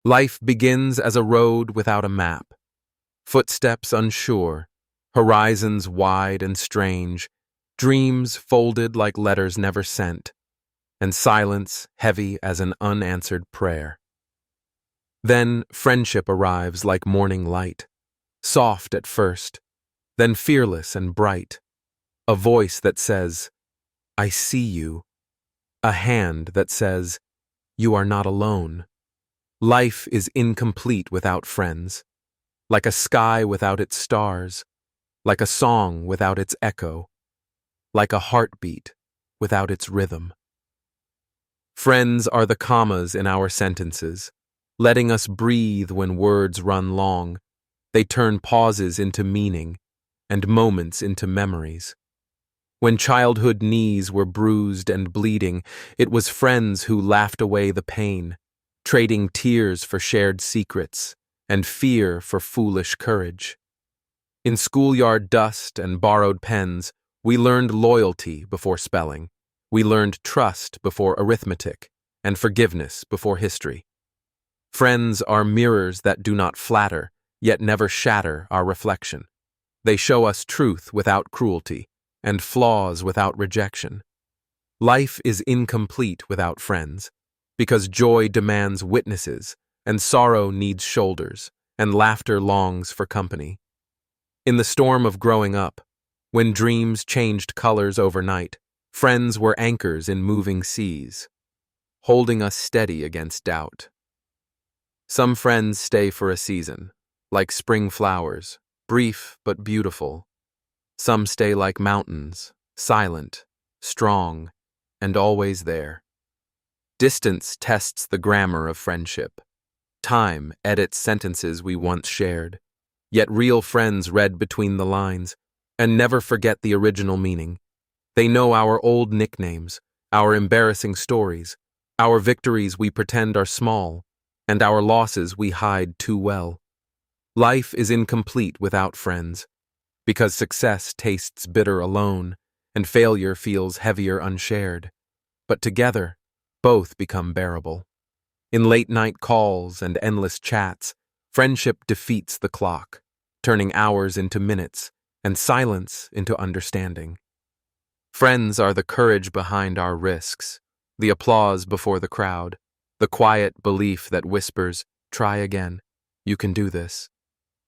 Life begins as a road without a map, footsteps unsure, horizons wide and strange, dreams folded like letters never sent, and silence heavy as an unanswered prayer. Then friendship arrives like morning light, soft at first, then fearless and bright, a voice that says, "I see you," a hand that says, "You are not alone." Life is incomplete without friends, like a sky without its stars, like a song without its echo, like a heartbeat without its rhythm. Friends are the commas in our sentences, letting us breathe when words run long. They turn pauses into meaning and moments into memories. When childhood knees were bruised and bleeding, it was friends who laughed away the pain, trading tears for shared secrets and fear for foolish courage. In schoolyard dust and borrowed pens, we learned loyalty before spelling. We learned trust before arithmetic and forgiveness before history. Friends are mirrors that do not flatter, yet never shatter our reflection. They show us truth without cruelty and flaws without rejection. Life is incomplete without friends, because joy demands witnesses, and sorrow needs shoulders, and laughter longs for company. In the storm of growing up, when dreams changed colors overnight, friends were anchors in moving seas, holding us steady against doubt. Some friends stay for a season, like spring flowers, brief but beautiful. Some stay like mountains, silent, strong, and always there. Distance tests the grammar of friendship. Time edits sentences we once shared. Yet real friends read between the lines and never forget the original meaning. They know our old nicknames, our embarrassing stories, our victories we pretend are small, and our losses we hide too well. Life is incomplete without friends, because success tastes bitter alone, and failure feels heavier unshared. But together, both become bearable. In late-night calls and endless chats, friendship defeats the clock, turning hours into minutes and silence into understanding. Friends are the courage behind our risks, the applause before the crowd, the quiet belief that whispers, "Try again, you can do this."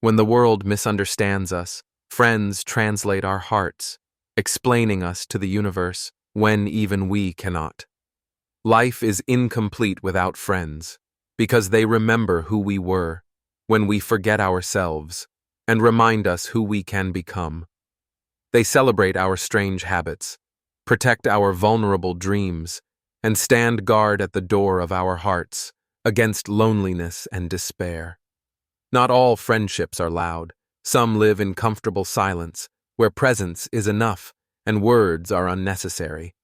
When the world misunderstands us, friends translate our hearts, explaining us to the universe when even we cannot. Life is incomplete without friends, because they remember who we were when we forget ourselves and remind us who we can become. They celebrate our strange habits, protect our vulnerable dreams, and stand guard at the door of our hearts against loneliness and despair. Not all friendships are loud. Some live in comfortable silence, where presence is enough and words are unnecessary.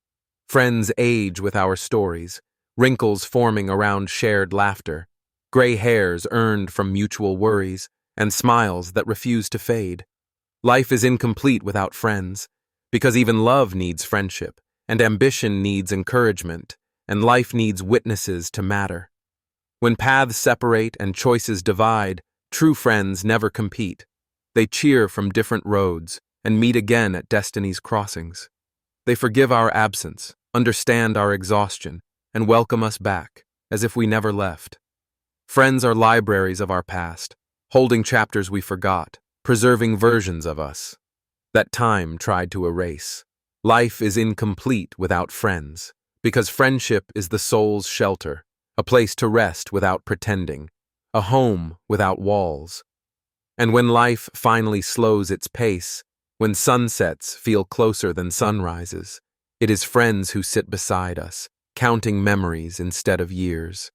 Friends age with our stories, wrinkles forming around shared laughter, gray hairs earned from mutual worries, and smiles that refuse to fade. Life is incomplete without friends, because even love needs friendship, and ambition needs encouragement, and life needs witnesses to matter. When paths separate and choices divide, true friends never compete. They cheer from different roads and meet again at destiny's crossings. They forgive our absence, understand our exhaustion, and welcome us back, as if we never left. Friends are libraries of our past, holding chapters we forgot, preserving versions of us that time tried to erase. Life is incomplete without friends, because friendship is the soul's shelter, a place to rest without pretending, a home without walls. And when life finally slows its pace, when sunsets feel closer than sunrises, it is friends who sit beside us, counting memories instead of years.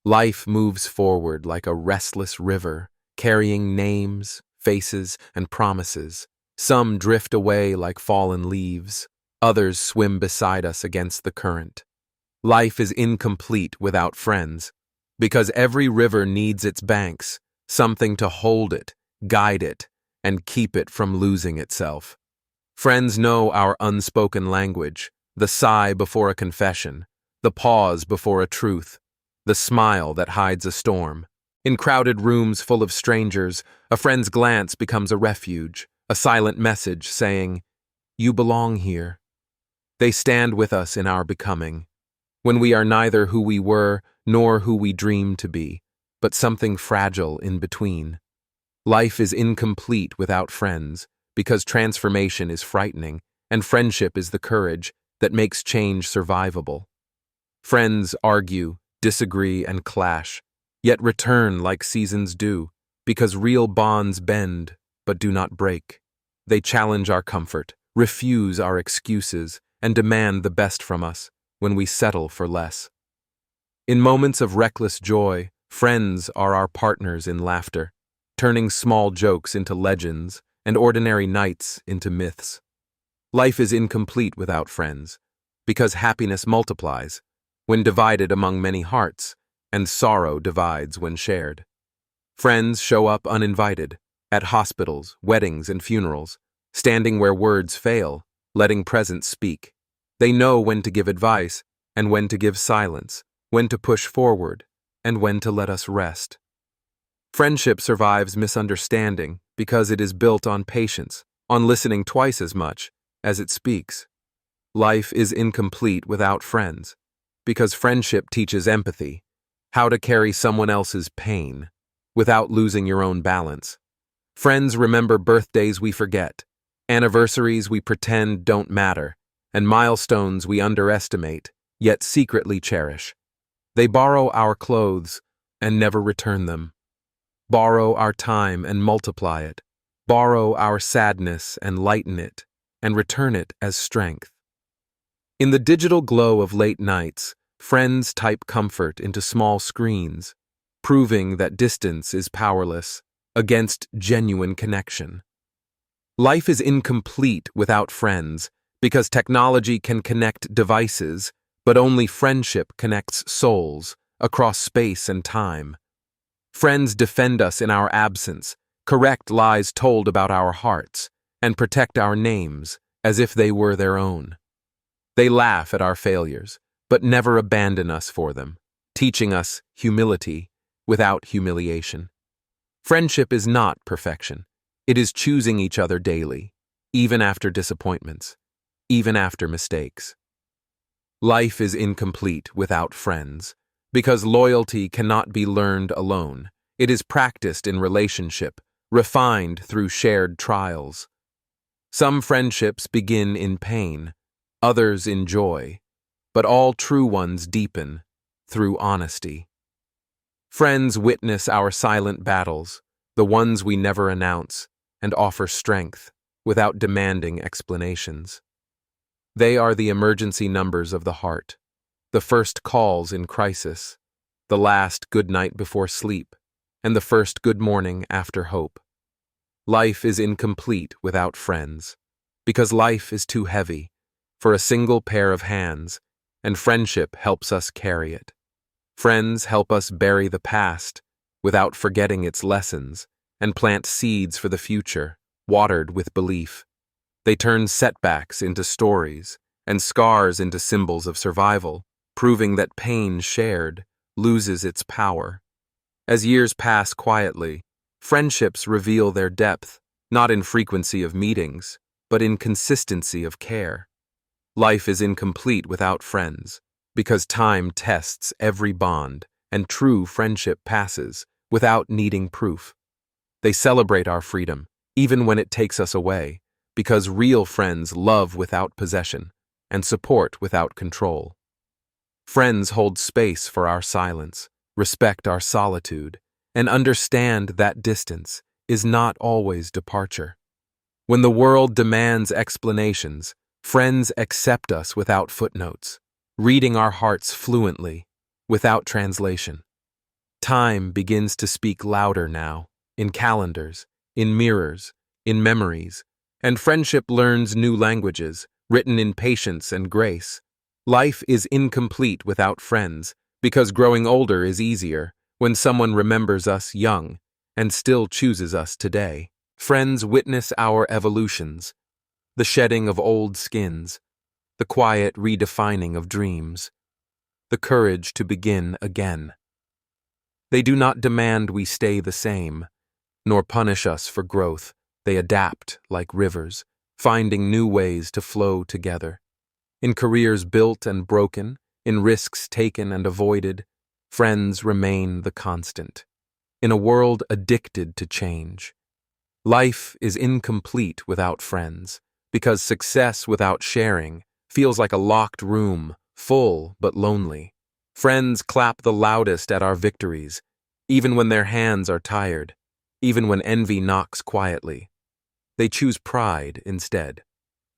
Life moves forward like a restless river, carrying names, faces, and promises. Some drift away like fallen leaves. Others swim beside us against the current. Life is incomplete without friends, because every river needs its banks, something to hold it, guide it, and keep it from losing itself. Friends know our unspoken language, the sigh before a confession, the pause before a truth, the smile that hides a storm. In crowded rooms full of strangers, a friend's glance becomes a refuge, a silent message saying, "You belong here." They stand with us in our becoming, when we are neither who we were nor who we dream to be, but something fragile in between. Life is incomplete without friends, because transformation is frightening, and friendship is the courage that makes change survivable. Friends argue, disagree, and clash, yet return like seasons do, because real bonds bend but do not break. They challenge our comfort, refuse our excuses, and demand the best from us when we settle for less. In moments of reckless joy, friends are our partners in laughter, turning small jokes into legends and ordinary nights into myths. Life is incomplete without friends, because happiness multiplies when divided among many hearts, and sorrow divides when shared. Friends show up uninvited, at hospitals, weddings, and funerals, standing where words fail, letting presence speak. They know when to give advice, and when to give silence, when to push forward, and when to let us rest. Friendship survives misunderstanding because it is built on patience, on listening twice as much as it speaks. Life is incomplete without friends, because friendship teaches empathy, how to carry someone else's pain without losing your own balance. Friends remember birthdays we forget, anniversaries we pretend don't matter, and milestones we underestimate, yet secretly cherish. They borrow our clothes and never return them, borrow our time and multiply it, borrow our sadness and lighten it, and return it as strength. In the digital glow of late nights, friends type comfort into small screens, proving that distance is powerless against genuine connection. Life is incomplete without friends because technology can connect devices, but only friendship connects souls across space and time. Friends defend us in our absence, correct lies told about our hearts, and protect our names as if they were their own. They laugh at our failures, but never abandon us for them, teaching us humility without humiliation. Friendship is not perfection. It is choosing each other daily, even after disappointments, even after mistakes. Life is incomplete without friends, because loyalty cannot be learned alone. It is practiced in relationship, refined through shared trials. Some friendships begin in pain, others in joy, but all true ones deepen through honesty. Friends witness our silent battles, the ones we never announce, and offer strength without demanding explanations. They are the emergency numbers of the heart, the first calls in crisis, the last good night before sleep, and the first good morning after hope. Life is incomplete without friends, because life is too heavy for a single pair of hands, and friendship helps us carry it. Friends help us bury the past without forgetting its lessons, and plant seeds for the future, watered with belief. They turn setbacks into stories and scars into symbols of survival, proving that pain shared loses its power. As years pass quietly, friendships reveal their depth, not in frequency of meetings, but in consistency of care. Life is incomplete without friends, because time tests every bond, and true friendship passes without needing proof. They celebrate our freedom, even when it takes us away, because real friends love without possession and support without control. Friends hold space for our silence, respect our solitude, and understand that distance is not always departure. When the world demands explanations, friends accept us without footnotes, reading our hearts fluently, without translation. Time begins to speak louder now, in calendars, in mirrors, in memories, and friendship learns new languages, written in patience and grace. Life is incomplete without friends, because growing older is easier when someone remembers us young and still chooses us today. Friends witness our evolutions, the shedding of old skins, the quiet redefining of dreams, the courage to begin again. They do not demand we stay the same, nor punish us for growth. They adapt like rivers, finding new ways to flow together. In careers built and broken, in risks taken and avoided, friends remain the constant. In a world addicted to change, life is incomplete without friends, because success without sharing feels like a locked room, full but lonely. Friends clap the loudest at our victories, even when their hands are tired, even when envy knocks quietly. They choose pride instead.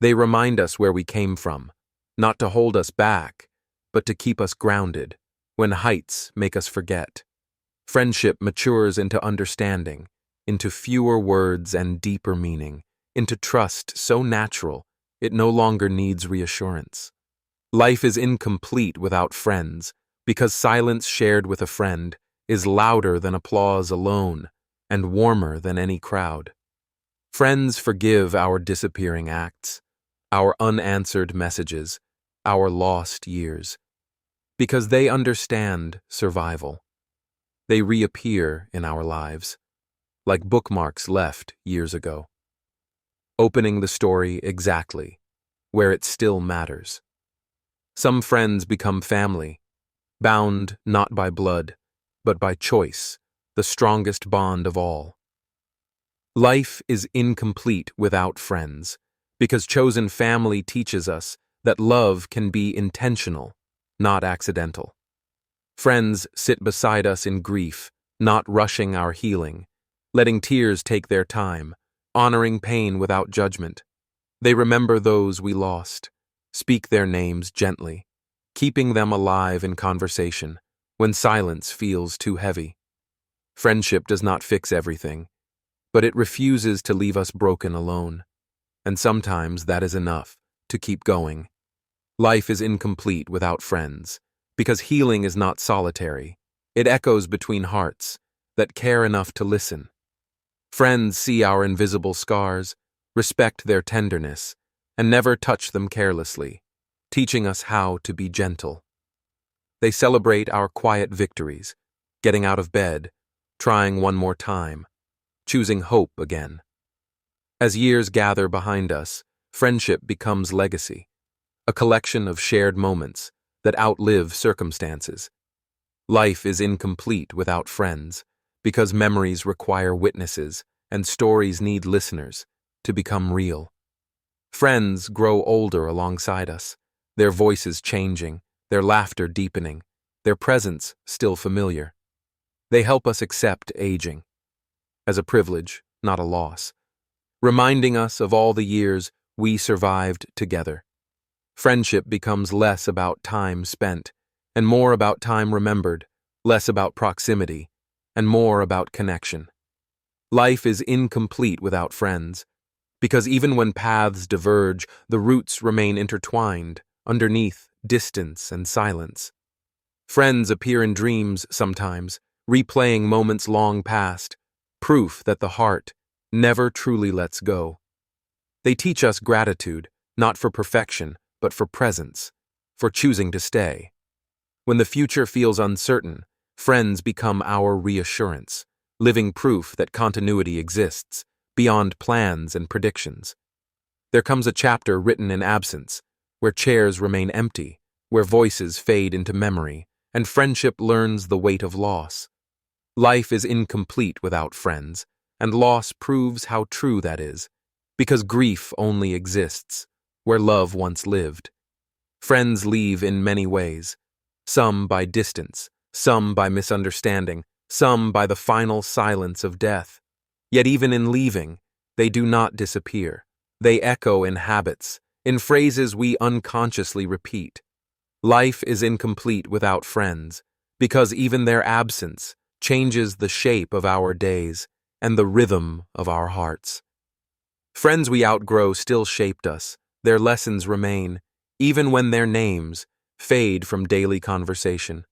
They remind us where we came from, not to hold us back, but to keep us grounded when heights make us forget. Friendship matures into understanding, into fewer words and deeper meaning, into trust so natural it no longer needs reassurance. Life is incomplete without friends, because silence shared with a friend is louder than applause alone and warmer than any crowd. Friends forgive our disappearing acts, our unanswered messages, our lost years, because they understand survival. They reappear in our lives, like bookmarks left years ago, opening the story exactly where it still matters. Some friends become family, bound not by blood, but by choice, the strongest bond of all. Life is incomplete without friends, because chosen family teaches us that love can be intentional, not accidental. Friends sit beside us in grief, not rushing our healing, letting tears take their time, honoring pain without judgment. They remember those we lost, speak their names gently, keeping them alive in conversation when silence feels too heavy. Friendship does not fix everything, but it refuses to leave us broken alone, and sometimes that is enough to keep going. Life is incomplete without friends, because healing is not solitary. It echoes between hearts that care enough to listen. Friends see our invisible scars, respect their tenderness, and never touch them carelessly, teaching us how to be gentle. They celebrate our quiet victories, getting out of bed, trying one more time, choosing hope again. As years gather behind us, friendship becomes legacy, a collection of shared moments that outlive circumstances. Life is incomplete without friends, because memories require witnesses and stories need listeners to become real. Friends grow older alongside us, their voices changing, their laughter deepening, their presence still familiar. They help us accept aging as a privilege, not a loss, reminding us of all the years we survived together. Friendship becomes less about time spent and more about time remembered, less about proximity and more about connection. Life is incomplete without friends, because even when paths diverge, the roots remain intertwined underneath distance and silence. Friends appear in dreams sometimes, replaying moments long past, proof that the heart never truly lets go. They teach us gratitude, not for perfection, but for presence, for choosing to stay. When the future feels uncertain, friends become our reassurance, living proof that continuity exists, beyond plans and predictions. There comes a chapter written in absence, where chairs remain empty, where voices fade into memory, and friendship learns the weight of loss. Life is incomplete without friends, and loss proves how true that is, because grief only exists where love once lived. Friends leave in many ways, some by distance, some by misunderstanding, some by the final silence of death. Yet even in leaving, they do not disappear. They echo in habits, in phrases we unconsciously repeat. Life is incomplete without friends, because even their absence changes the shape of our days and the rhythm of our hearts. Friends we outgrow still shaped us, their lessons remain, even when their names fade from daily conversation.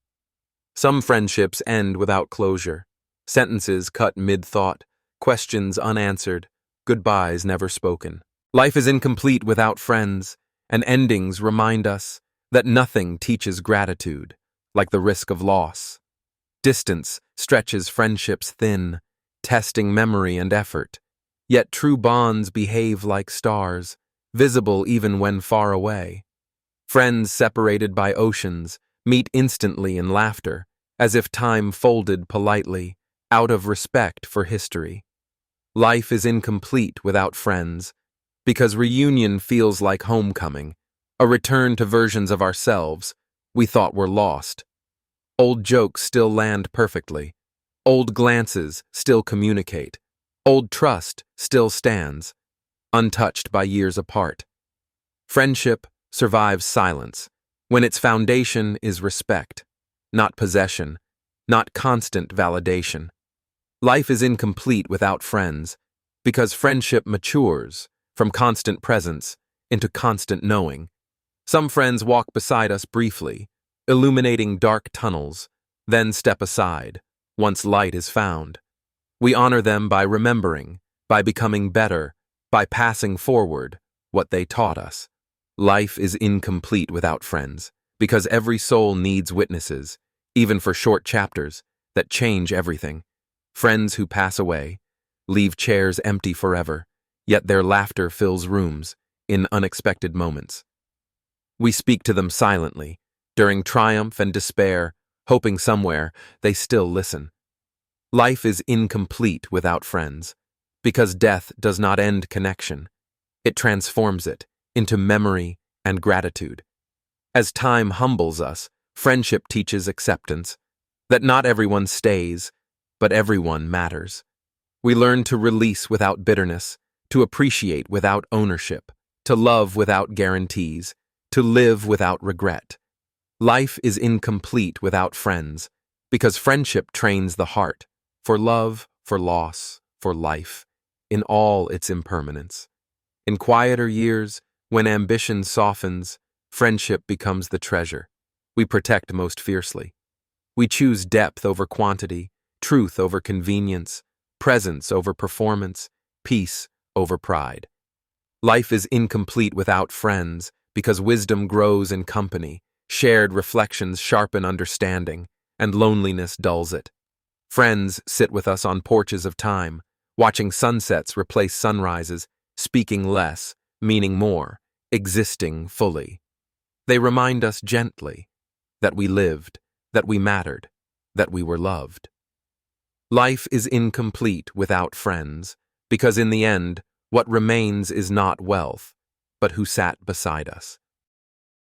Some friendships end without closure, sentences cut mid-thought, questions unanswered, goodbyes never spoken. Life is incomplete without friends, and endings remind us that nothing teaches gratitude like the risk of loss. Distance stretches friendships thin, testing memory and effort. Yet true bonds behave like stars, visible even when far away. Friends separated by oceans meet instantly in laughter, as if time folded politely, out of respect for history. Life is incomplete without friends, because reunion feels like homecoming, a return to versions of ourselves we thought were lost. Old jokes still land perfectly. Old glances still communicate. Old trust still stands, untouched by years apart. Friendship survives silence when its foundation is respect, not possession, not constant validation. Life is incomplete without friends, because friendship matures from constant presence into constant knowing. Some friends walk beside us briefly, illuminating dark tunnels, then step aside once light is found. We honor them by remembering, by becoming better, by passing forward what they taught us. Life is incomplete without friends, because every soul needs witnesses, even for short chapters, that change everything. Friends who pass away, leave chairs empty forever, yet their laughter fills rooms in unexpected moments. We speak to them silently, during triumph and despair, hoping somewhere they still listen. Life is incomplete without friends, because death does not end connection. It transforms it into memory and gratitude. As time humbles us, friendship teaches acceptance, that not everyone stays, but everyone matters. We learn to release without bitterness, to appreciate without ownership, to love without guarantees, to live without regret. Life is incomplete without friends, because friendship trains the heart for love, for loss, for life, in all its impermanence. In quieter years, when ambition softens, friendship becomes the treasure we protect most fiercely. We choose depth over quantity, truth over convenience, presence over performance, peace over pride. Life is incomplete without friends, because wisdom grows in company, shared reflections sharpen understanding, and loneliness dulls it. Friends sit with us on porches of time, watching sunsets replace sunrises, speaking less, meaning more, existing fully. They remind us gently that we lived, that we mattered, that we were loved. Life is incomplete without friends, because in the end, what remains is not wealth, but who sat beside us.